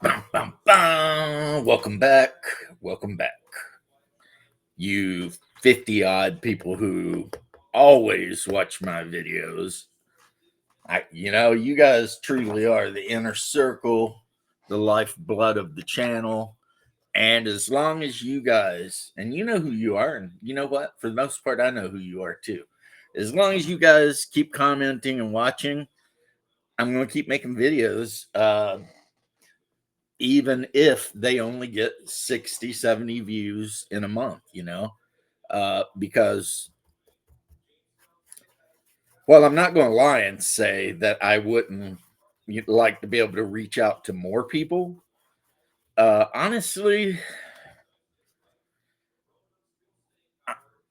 Bum, bum, bum. Welcome back. Welcome back. You 50 odd people who always watch my videos. You guys truly are the inner circle, the lifeblood of the channel. And as long as you guys, and you know who you are, and you know what? For the most part, I know who you are too. As long as you guys keep commenting and watching, I'm going to keep making videos. Even if they only get 60, 70 views in a month, because, well, I'm not going to lie and say that I wouldn't like to be able to reach out to more people. Honestly,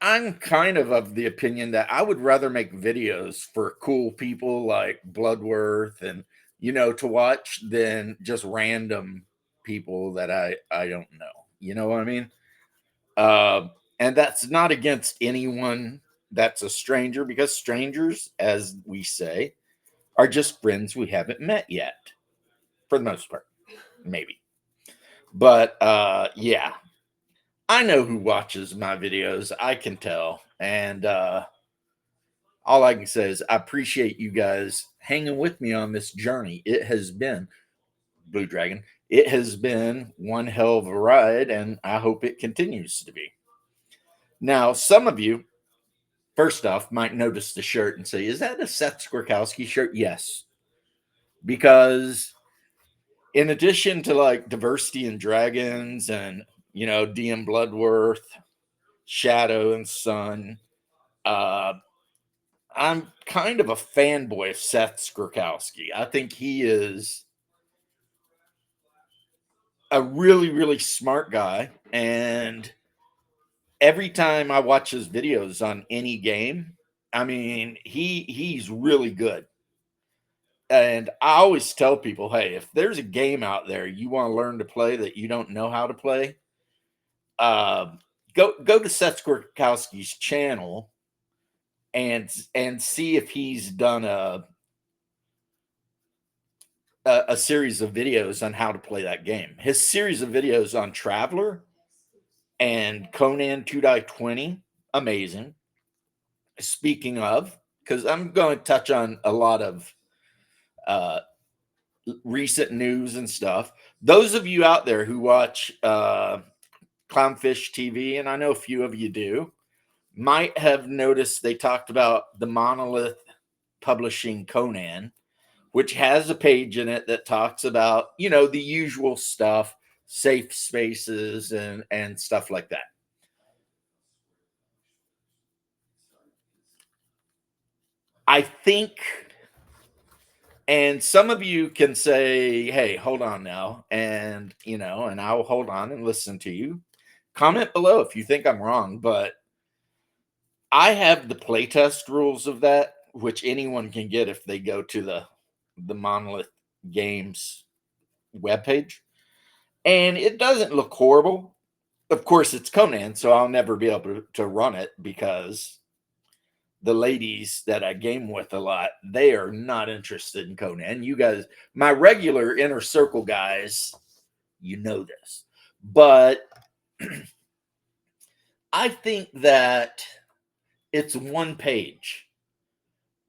I'm kind of the opinion that I would rather make videos for cool people like Bloodworth and, to watch than just random people that I don't know. You know what I mean? Uh, and that's not against anyone that's a stranger, because strangers, as we say, are just friends we haven't met yet, for the most part, maybe. But yeah, I know who watches my videos. I can tell. And all I can say is I appreciate you guys hanging with me on this journey. It has been Blue Dragon. It has been one hell of a ride, and I hope it continues to be. Now, some of you, first off, might notice the shirt and say, "Is that a Seth Skorkowski shirt?" Yes, because in addition to like Diversity and Dragons and DM Bloodworth, Shadow and Sun, uh, I'm kind of a fanboy of Seth Skorkowski. I think he is a really, really smart guy, and every time I watch his videos on any game, I mean, he's really good. And I always tell people, hey, if there's a game out there you want to learn to play that you don't know how to play, uh, go to Seth Skorkowski's channel and see if he's done a series of videos on how to play that game. His series of videos on Traveler and Conan 2.20, amazing. Speaking of, because I'm going to touch on a lot of uh, recent news and stuff. Those of you out there who watch Clownfish TV, and I know a few of you do, might have noticed they talked about the Monolith publishing Conan, which has a page in it that talks about, the usual stuff, safe spaces and stuff like that. I think, and some of you can say, hey, hold on now, and I'll hold on and listen to you. Comment below if you think I'm wrong, but I have the playtest rules of that, which anyone can get if they go to the Monolith Games webpage. And it doesn't look horrible. Of course, it's Conan, so I'll never be able to run it because the ladies that I game with a lot, they are not interested in Conan. You guys, my regular inner circle guys, you know this. But I think that it's one page.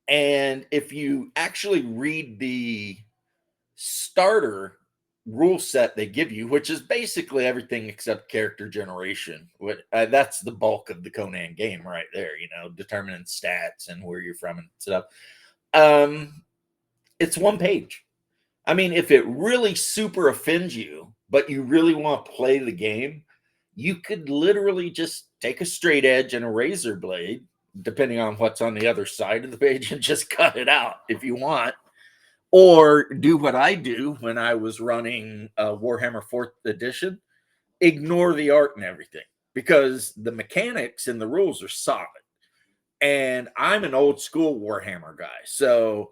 And if you actually read the starter rule set they give you, which is basically everything except character generation, that's the bulk of the Conan game right there, determining stats and where you're from and stuff. It's one page. I mean, if it really super offends you, but you really want to play the game, you could literally just take a straight edge and a razor blade, depending on what's on the other side of the page, and just cut it out if you want. Or do what I do when I was running Warhammer 4th Edition, ignore the art and everything, because the mechanics and the rules are solid. And I'm an old school Warhammer guy. So,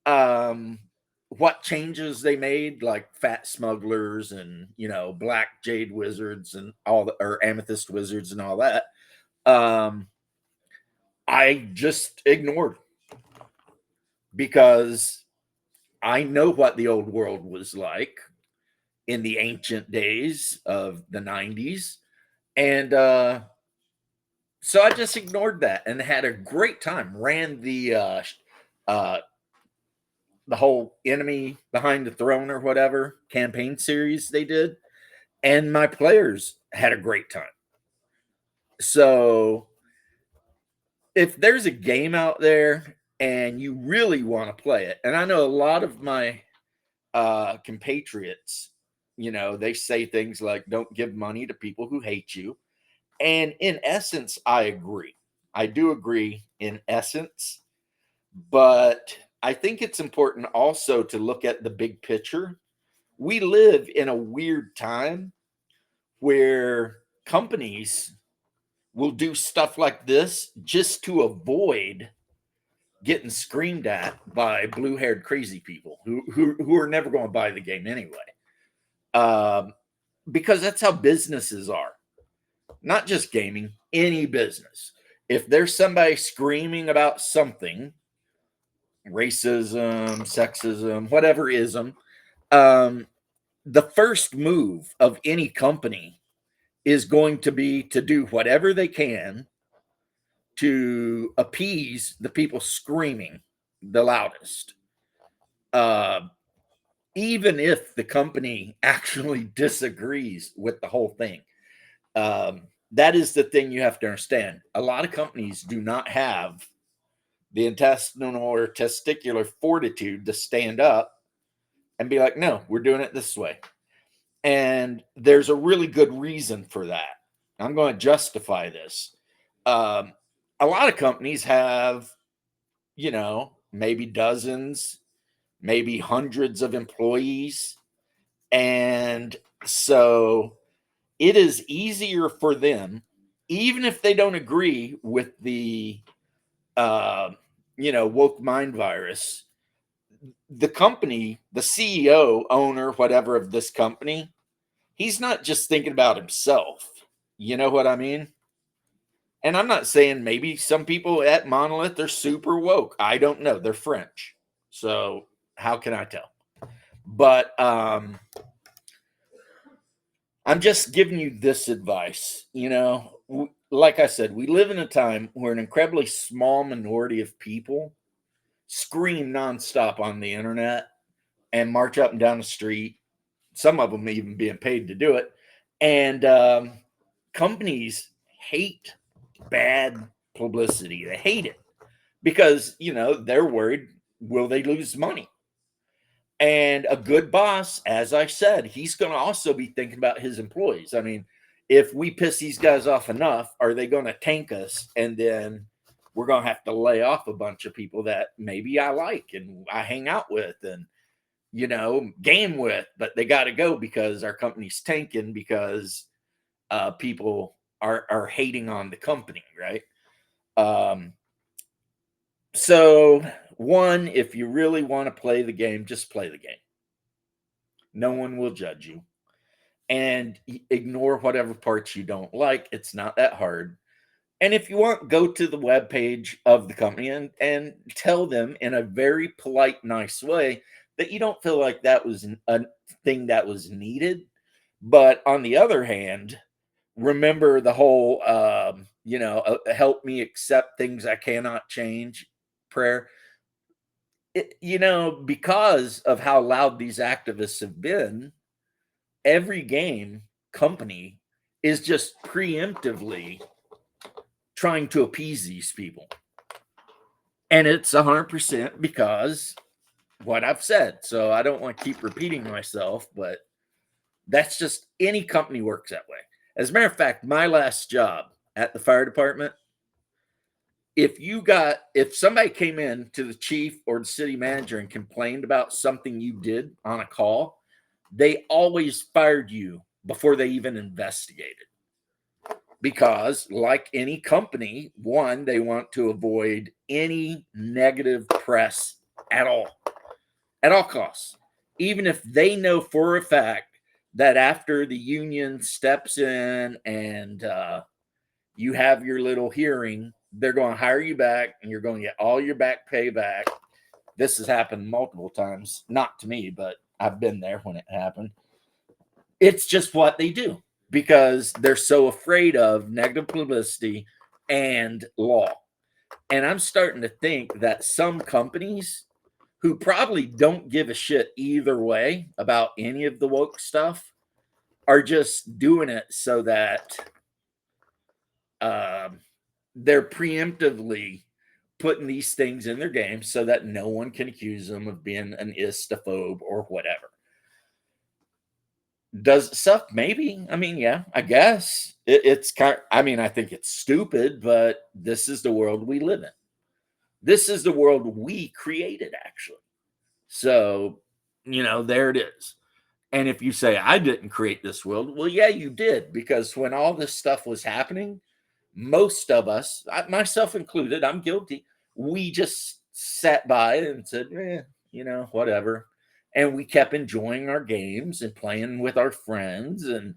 what changes they made, like Fat Smugglers and Black Jade Wizards and or Amethyst Wizards and all that, I just ignored, because I know what the old world was like, in the ancient days of the 90s. And so I just ignored that and had a great time. Ran uh, the whole Enemy Behind the Throne or whatever campaign series they did, and my players had a great time. So if there's a game out there and you really want to play it, and I know a lot of my compatriots, they say things like, don't give money to people who hate you. And in essence, I agree. I do agree in essence, but I think it's important also to look at the big picture. We live in a weird time where companies will do stuff like this just to avoid getting screamed at by blue-haired crazy people who are never going to buy the game anyway. Um, because that's how businesses are. Not just gaming, any business. If there's somebody screaming about something, racism, sexism, whatever ism, um, the first move of any company is going to be to do whatever they can to appease the people screaming the loudest. Uh, Even if the company actually disagrees with the whole thing. That is the thing you have to understand. A lot of companies do not have the intestinal or testicular fortitude to stand up and be like, no, we're doing it this way. And there's a really good reason for that. I'm going to justify this. Um, a lot of companies have, maybe dozens, maybe hundreds of employees. And so it is easier for them, even if they don't agree with the, woke mind virus. The company, the CEO, owner, whatever of this company, he's not just thinking about himself. You know what I mean? And I'm not saying maybe some people at Monolith are super woke. I don't know. They're French. So how can I tell? But I'm just giving you this advice. Like I said, we live in a time where an incredibly small minority of people scream nonstop on the internet and march up and down the street. Some of them even being paid to do it. And companies hate bad publicity. They hate it because, they're worried, will they lose money? And a good boss, as I said, he's going to also be thinking about his employees. I mean, if we piss these guys off enough, are they going to tank us? And then we're going to have to lay off a bunch of people that maybe I like and I hang out with and, game with, but they got to go because our company's tanking because people are hating on the company, right? Um, so, one, if you really want to play the game, just play the game. No one will judge you. And ignore whatever parts you don't like. It's not that hard. And if you want, go to the webpage of the company and tell them in a very polite, nice way that you don't feel like that was a thing that was needed. But on the other hand, remember the whole, help me accept things I cannot change prayer. Because of how loud these activists have been, every game company is just preemptively trying to appease these people. And it's 100% because what I've said. So I don't want to keep repeating myself, but that's just any company works that way. As a matter of fact, my last job at the fire department, if somebody came in to the chief or the city manager and complained about something you did on a call, they always fired you before they even investigated. Because, like any company, one, they want to avoid any negative press at all costs. Even if they know for a fact that after the union steps in and you have your little hearing, they're going to hire you back and you're going to get all your back pay back. This has happened multiple times, not to me, but I've been there when it happened. It's just what they do because they're so afraid of negative publicity and law. And I'm starting to think that some companies who probably don't give a shit either way about any of the woke stuff are just doing it so that um, they're preemptively putting these things in their game so that no one can accuse them of being an istophobe or whatever. Does it suck? Maybe. I mean, yeah, I guess it's kind. I mean, I think it's stupid, but this is the world we live in. This is the world we created, actually. So, there it is. And if you say I didn't create this world, well, yeah, you did, because when all this stuff was happening, most of us, myself included, I'm guilty. We just sat by and said, whatever. And we kept enjoying our games and playing with our friends and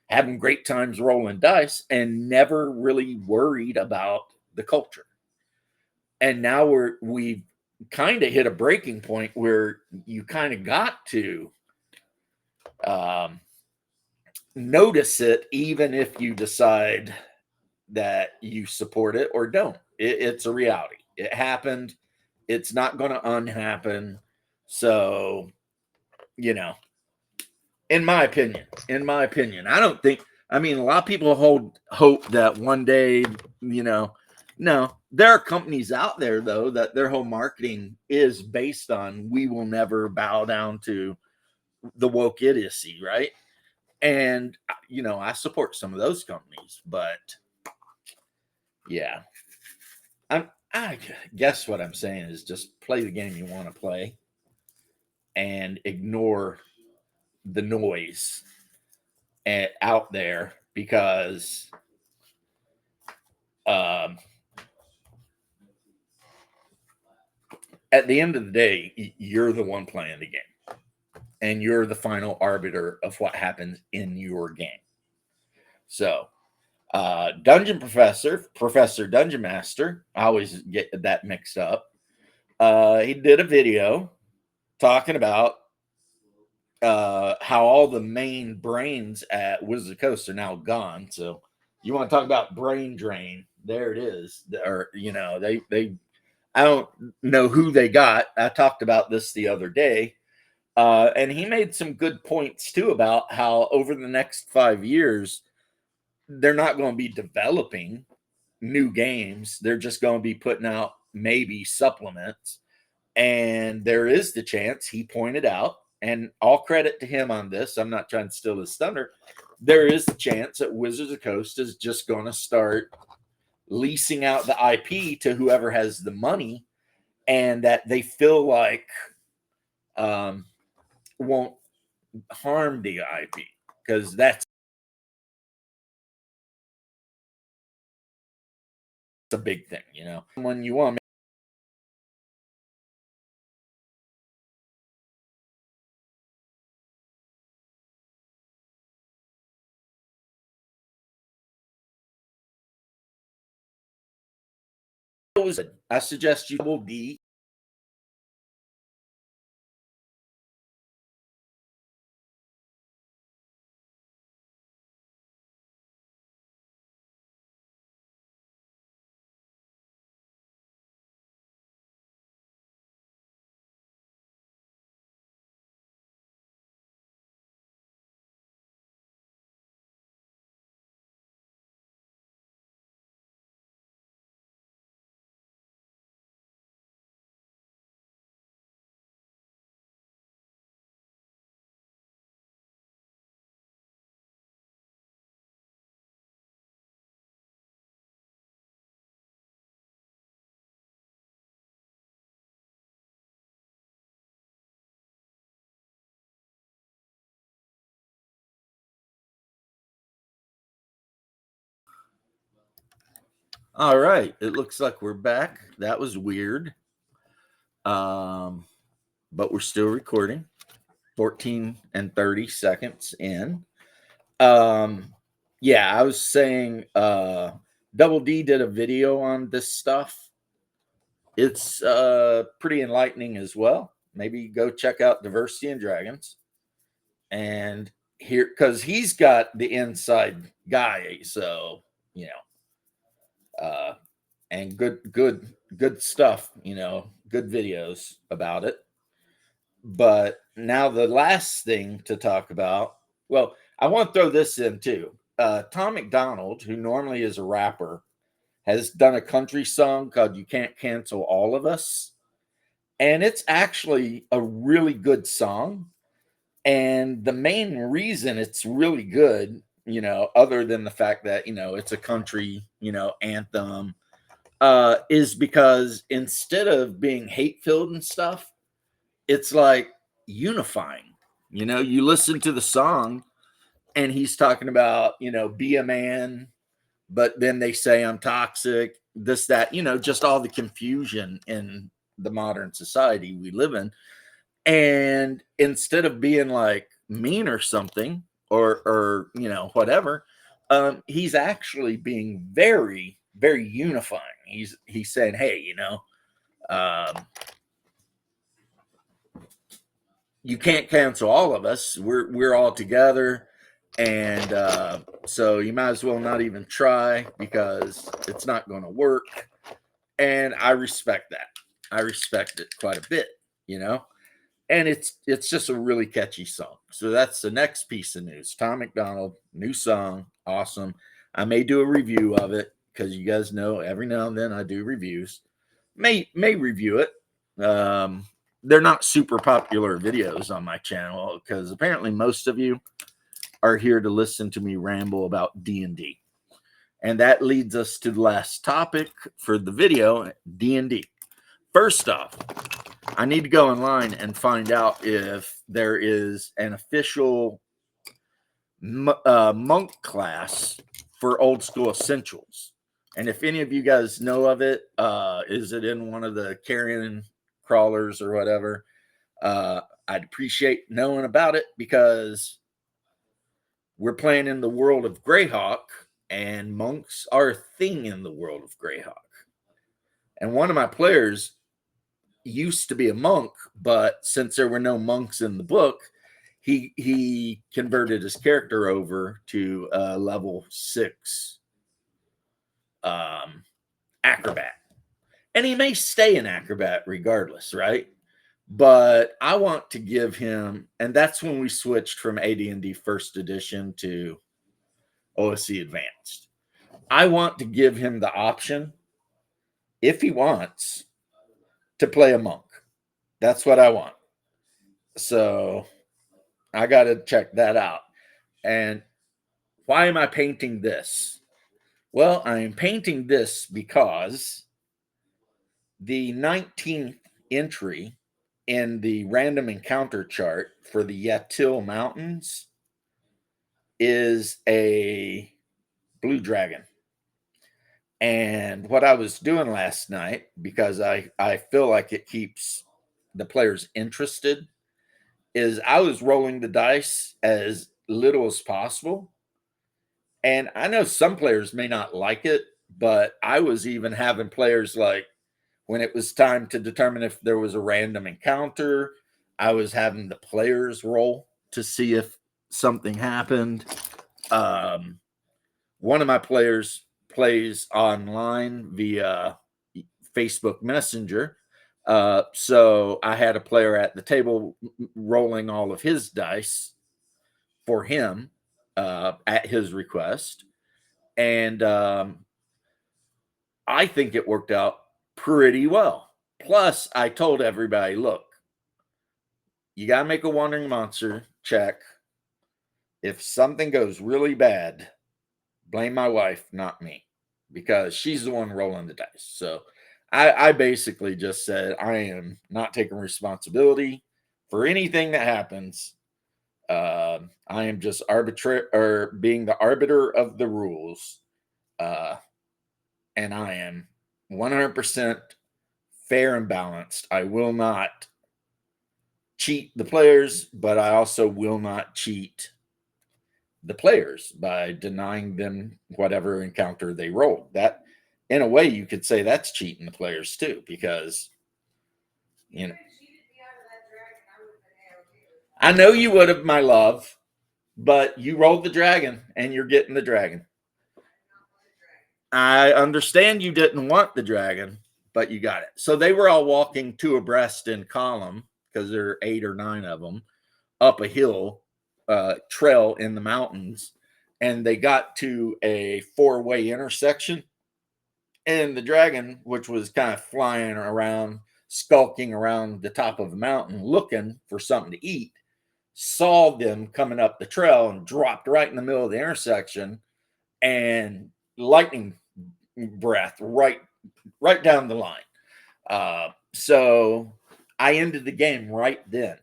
having great times rolling dice and never really worried about the culture. And now we've kind of hit a breaking point where you kind of got to um, notice it, even if you decide that you support it or don't. It's a reality. It happened. It's not going to unhappen. So, you know, in my opinion, I don't think, I mean, a lot of people hold hope that one day, no, there are companies out there though that their whole marketing is based on we will never bow down to the woke idiocy, right? And I support some of those companies, but yeah, I guess what I'm saying is just play the game you want to play and ignore the noise out there because um, at the end of the day, you're the one playing the game and you're the final arbiter of what happens in your game. So, Dungeon Professor Dungeon Master, I always get that mixed up. He did a video talking about how all the main brains at Wizard of the Coast are now gone. So you want to talk about brain drain? There it is. Or they I don't know who they got. I talked about this the other day, and he made some good points too about how over the next 5 years they're not going to be developing new games. They're just going to be putting out maybe supplements. And there is the chance, he pointed out, and all credit to him on this, I'm not trying to steal his thunder. There is the chance that Wizards of the Coast is just going to start leasing out the IP to whoever has the money, and that they feel like won't harm the IP because that's a big thing, When you want I suggest you double D. All right, it looks like we're back. That was weird. But we're still recording. 14 and 30 seconds in. Yeah, I was saying Double D did a video on this stuff. It's pretty enlightening as well. Maybe go check out Diversity and Dragons. And here because he's got the inside guy, so you know, and good stuff, good videos about it. But now the last thing to talk about, well, I want to throw this in too. Tom McDonald, who normally is a rapper, has done a country song called "You Can't Cancel All of Us," and it's actually a really good song. And the main reason it's really good, other than the fact that it's a country, anthem, is because instead of being hate filled and stuff, it's like unifying. You listen to the song and he's talking about, be a man, but then they say I'm toxic, this, that, just all the confusion in the modern society we live in. And instead of being like mean or something, or whatever, he's actually being very, very unifying. He's saying, hey, um, you can't cancel all of us. We're all together, and so you might as well not even try because it's not going to work. And I respect that. I respect it quite a bit, and it's just a really catchy song. So that's the next piece of news. Tom McDonald, new song, awesome. I may do a review of it because you guys know every now and then I do reviews. May review it. They're not super popular videos on my channel because apparently most of you are here to listen to me ramble about D&D. And that leads us to the last topic for the video, D&D. First off, I need to go online and find out if there is an official monk class for Old School Essentials. And if any of you guys know of it, is it in one of the carrion crawlers or whatever? I'd appreciate knowing about it because we're playing in the world of Greyhawk, and monks are a thing in the world of Greyhawk. And one of my players used to be a monk, but since there were no monks in the book, he converted his character over to level 6 acrobat, and he may stay an acrobat regardless, right? But I want to give him, and that's when we switched from AD&D First Edition to OSE Advanced. I want to give him the option, if he wants, to play a monk. That's what I want. So I got to check that out. And why am I painting this? Well, I am painting this because the 19th entry in the random encounter chart for the Yatil Mountains is a blue dragon. And what I was doing last night, because I feel like it keeps the players interested, is I was rolling the dice as little as possible. And I know some players may not like it, but I was even having players like, when it was time to determine if there was a random encounter, I was having the players roll to see if something happened. One of my players plays online via Facebook Messenger. So I had a player at the table rolling all of his dice for him at his request. And I think it worked out pretty well. Plus, I told everybody, look, you got to make a wandering monster check. If something goes really bad, blame my wife, not me, because she's the one rolling the dice. So I basically just said, I am not taking responsibility for anything that happens. I am just arbitrary, or being the arbiter of the rules. And I am 100% fair and balanced. I will not cheat the players, but I also will not cheat the players by denying them whatever encounter they roll. That, in a way, you could say that's cheating the players too, because you know I know you would have, my love. But you rolled the dragon and you're getting the dragon. I understand you didn't want the dragon, but you got it. So they were all walking two abreast in column because there are 8 or 9 of them up a hill trail in the mountains, and they got to a 4-way intersection. And the dragon, which was kind of flying around, skulking around the top of the mountain, looking for something to eat, saw them coming up the trail and dropped right in the middle of the intersection, and lightning breath right down the line. So I ended the game right then,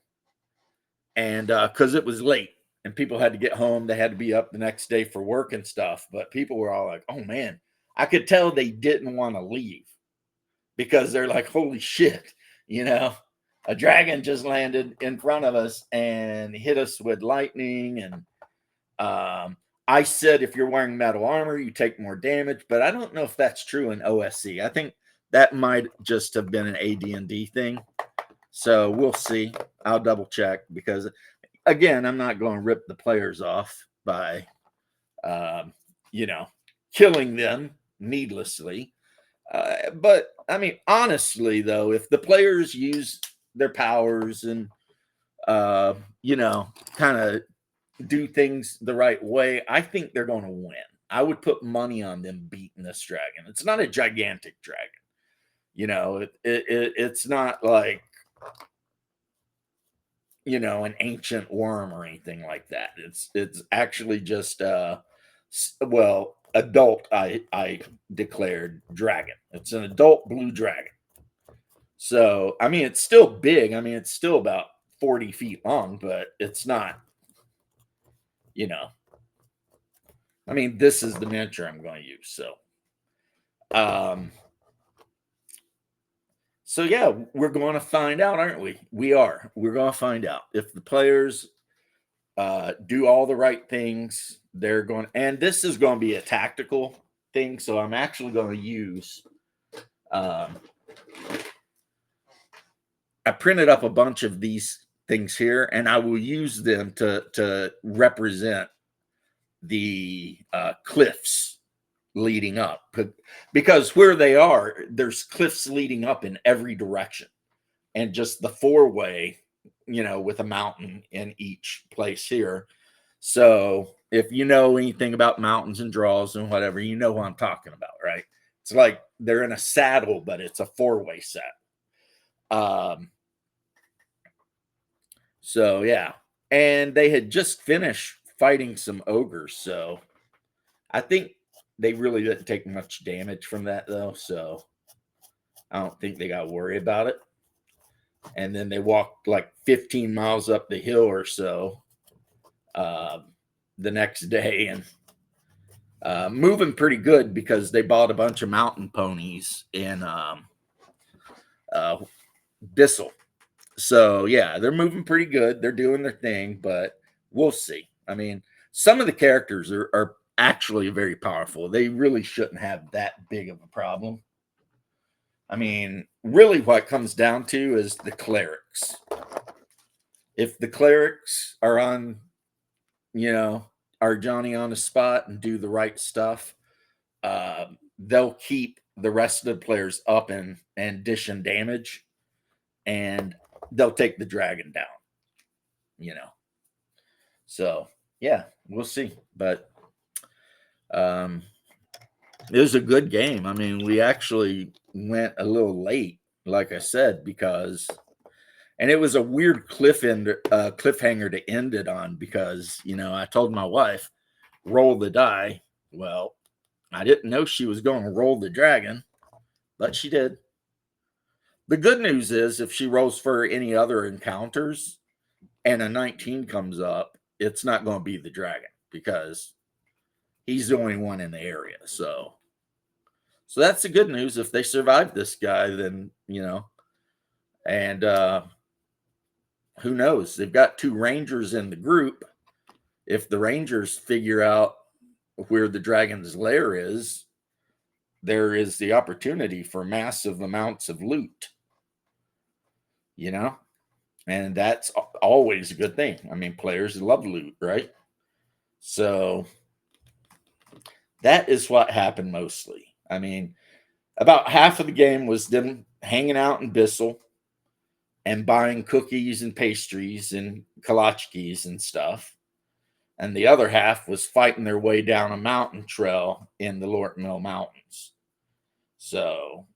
and because it was late and people had to get home, they had to be up the next day for work and stuff. But people were all like, "Oh man," I could tell they didn't want to leave because they're like, "Holy shit!" You know, a dragon just landed in front of us and hit us with lightning. And I said, if you're wearing metal armor, you take more damage, but I don't know if that's true in OSC. I think that might just have been an AD&D thing. So we'll see. I'll double check because, again, I'm not going to rip the players off by, you know, killing them needlessly. But I mean, honestly, though, if the players use their powers and, you know, kind of do things the right way, I think they're going to win. I would put money on them beating this dragon. It's not a gigantic dragon. You know, it's not like, you know, an ancient worm or anything like that. It's actually just well, adult I declared dragon. It's an adult blue dragon. So, I mean, it's still big. I mean, it's still about 40 feet long, but it's not, you know, I mean, this is the miniature I'm going to use. Um, so yeah, we're going to find out, aren't we? We are. We're going to find out if the players do all the right things. They're going, and this is going to be a tactical thing. So I'm actually going to use. I printed up a bunch of these things here, and I will use them to represent the cliffs leading up, because where they are, there's cliffs leading up in every direction, and just the 4-way, you know, with a mountain in each place here. So if you know anything about mountains and draws and whatever, you know what I'm talking about, right? It's like they're in a saddle, but it's a 4-way set. So yeah, and they had just finished fighting some ogres, so I think they really didn't take much damage from that though, so I don't think they got to worry about it. And then they walked like 15 miles up the hill or so the next day, and moving pretty good because they bought a bunch of mountain ponies in Bissell. So yeah, they're moving pretty good. They're doing their thing, but we'll see. I mean, some of the characters are actually very powerful. They really shouldn't have that big of a problem. I mean, really what it comes down to is the clerics. If the clerics are on, you know, are Johnny on the spot and do the right stuff, they'll keep the rest of the players up and dishing damage, and they'll take the dragon down, you know. So yeah, we'll see. But um it was a good game. I mean, we actually went a little late, like I said, because, and it was a weird cliffhanger to end it on because, you know, I told my wife, roll the die. Well, I didn't know she was going to roll the dragon, but she did. The good news is if she rolls for any other encounters and a 19 comes up, it's not going to be the dragon because he's the only one in the area. So that's the good news. If they survive this guy, then, you know, and who knows? They've got 2 rangers in the group. If the rangers figure out where the dragon's lair is, there is the opportunity for massive amounts of loot, you know, and that's always a good thing. I mean, players love loot, right? So that is what happened mostly. I mean, about half of the game was them hanging out in Bissell and buying cookies and pastries and kolaches and stuff. And the other half was fighting their way down a mountain trail in the Lorton Mill Mountains. So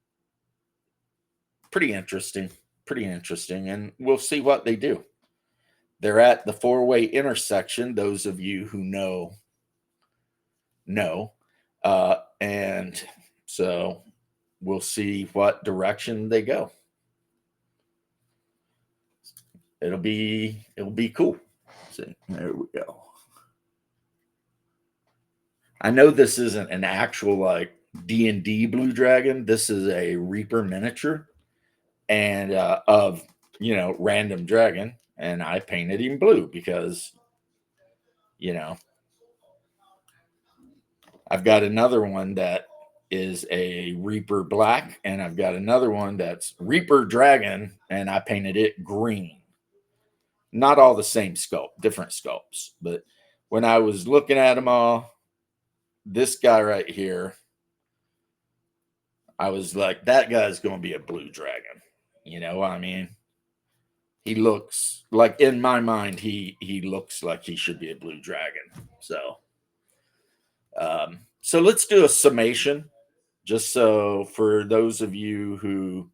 pretty interesting. Pretty interesting. And we'll see what they do. They're at the four-way intersection. Those of you who know. And so we'll see what direction they go. It'll be cool. So there we go. I know this isn't an actual like D&D Blue Dragon. This is a Reaper miniature and of random dragon, and I painted him blue because I've got another one that is a Reaper black, and I've got another one that's Reaper dragon, and I painted it green. Not all the same sculpt, different sculpts. But when I was looking at them all, this guy right here, I was like, that guy's going to be a blue dragon. You know what I mean? He looks like, in my mind, he looks like he should be a blue dragon. So let's do a summation, just so for those of you who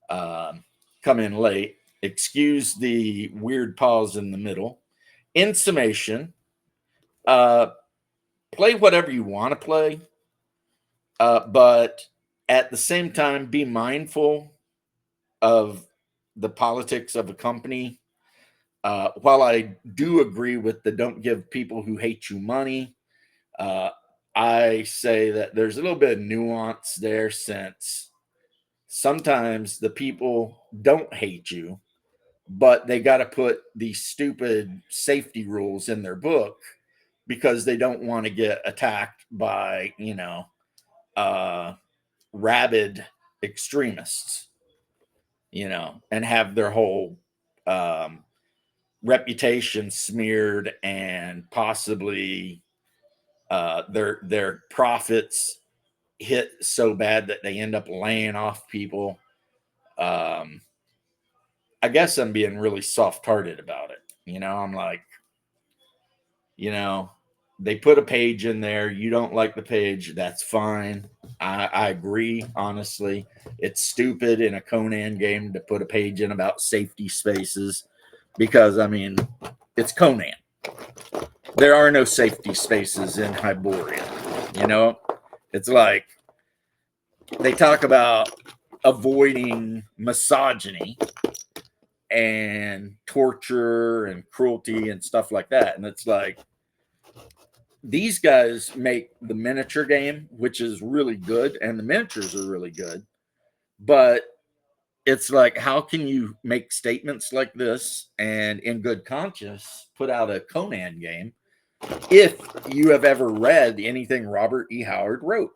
come in late, excuse the weird pause in the middle. In summation, play whatever you want to play, but at the same time, be mindful of the politics of a company. While I do agree with the don't give people who hate you money, I say that there's a little bit of nuance there, since sometimes the people don't hate you, but they got to put these stupid safety rules in their book because they don't want to get attacked by, rabid extremists, and have their whole reputation smeared, and possibly their profits hit so bad that they end up laying off people. I guess I'm being really soft-hearted about it. I'm like, they put a page in there. You don't like the page, that's fine. I agree, honestly. It's stupid in a Conan game to put a page in about safety spaces because, I mean, it's Conan. There are no safety spaces in Hyboria. It's like they talk about avoiding misogyny and torture and cruelty and stuff like that. And it's like, these guys make the miniature game, which is really good, and the miniatures are really good. But it's like, how can you make statements like this and in good conscience put out a Conan game if you have ever read anything Robert E. Howard wrote?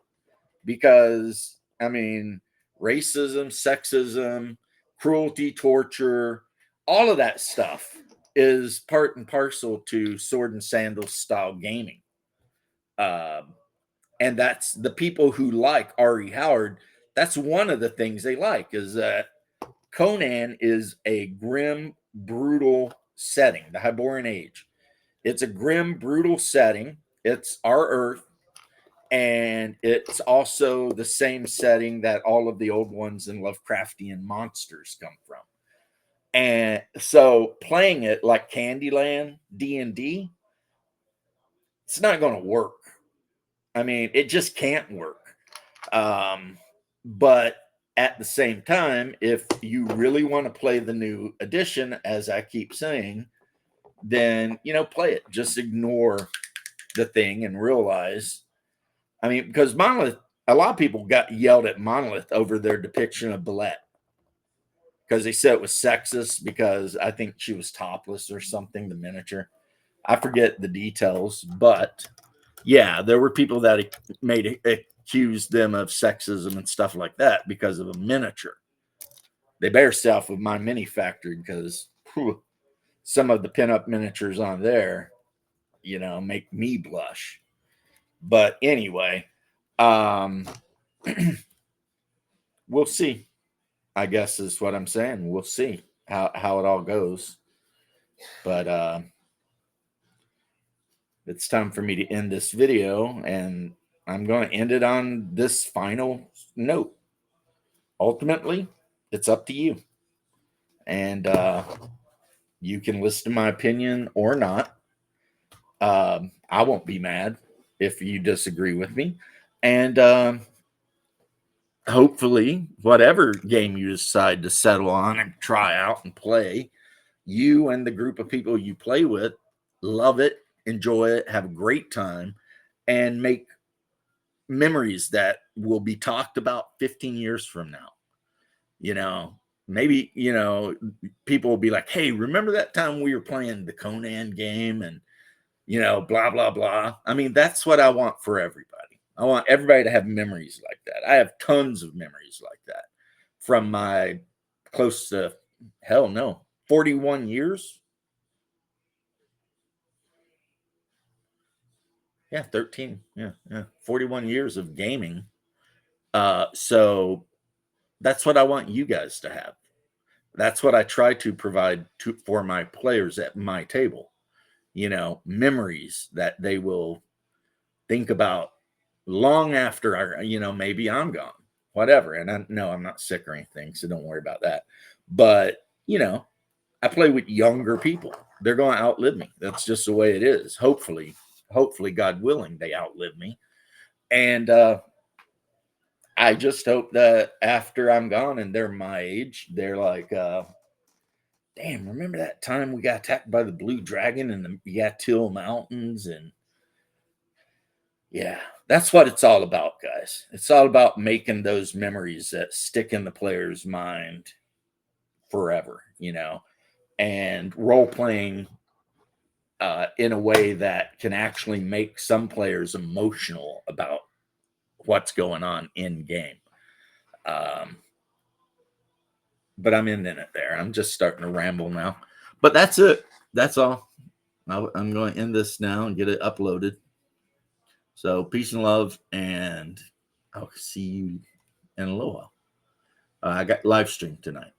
Because, I mean, racism, sexism, cruelty, torture, all of that stuff is part and parcel to sword and sandals style gaming. And that's the people who like R.E. Howard. That's one of the things they like, is that Conan is a grim, brutal setting, the Hyborian Age. It's a grim, brutal setting. It's our Earth. And it's also the same setting that all of the old ones in Lovecraftian monsters come from. And so playing it like Candyland, D&D, it's not going to work. I mean, it just can't work. But at the same time, if you really want to play the new edition, as I keep saying, then, play it. Just ignore the thing and realize, I mean, because Monolith, a lot of people got yelled at Monolith over their depiction of Belette because they said it was sexist because I think she was topless or something, the miniature. I forget the details, but yeah, there were people that accused them of sexism and stuff like that because of a miniature. They better stay off of my mini factory because some of the pinup miniatures on there, make me blush. But anyway, um, we'll see. I guess is what I'm saying. We'll see how it all goes. But it's time for me to end this video, and I'm going to end it on this final note. Ultimately, it's up to you, and you can listen to my opinion or not. I won't be mad if you disagree with me, and hopefully, whatever game you decide to settle on and try out and play, you and the group of people you play with love it, enjoy it, have a great time, and make memories that will be talked about 15 years from now. You know, maybe, people will be like, hey, remember that time we were playing the Conan game and, blah, blah, blah. I mean, that's what I want for everybody. I want everybody to have memories like that. I have tons of memories like that from my close to, hell no, 41 years. Yeah, 13. Yeah, 41 years of gaming. So that's what I want you guys to have. That's what I try to provide for my players at my table. Memories that they will think about long after maybe I'm gone, whatever. And I'm not sick or anything, so don't worry about that. But, I play with younger people. They're going to outlive me. That's just the way it is. Hopefully, God willing, they outlive me. And I just hope that after I'm gone and they're my age, they're like, damn, remember that time we got attacked by the blue dragon in the Yatil Mountains? And yeah, that's what it's all about, guys. It's all about making those memories that stick in the player's mind forever, and role playing in a way that can actually make some players emotional about what's going on in game. But I'm ending it there. I'm just starting to ramble now. But that's it. That's all. I'm going to end this now and get it uploaded. So peace and love, and I'll see you in a little while. I got live stream tonight.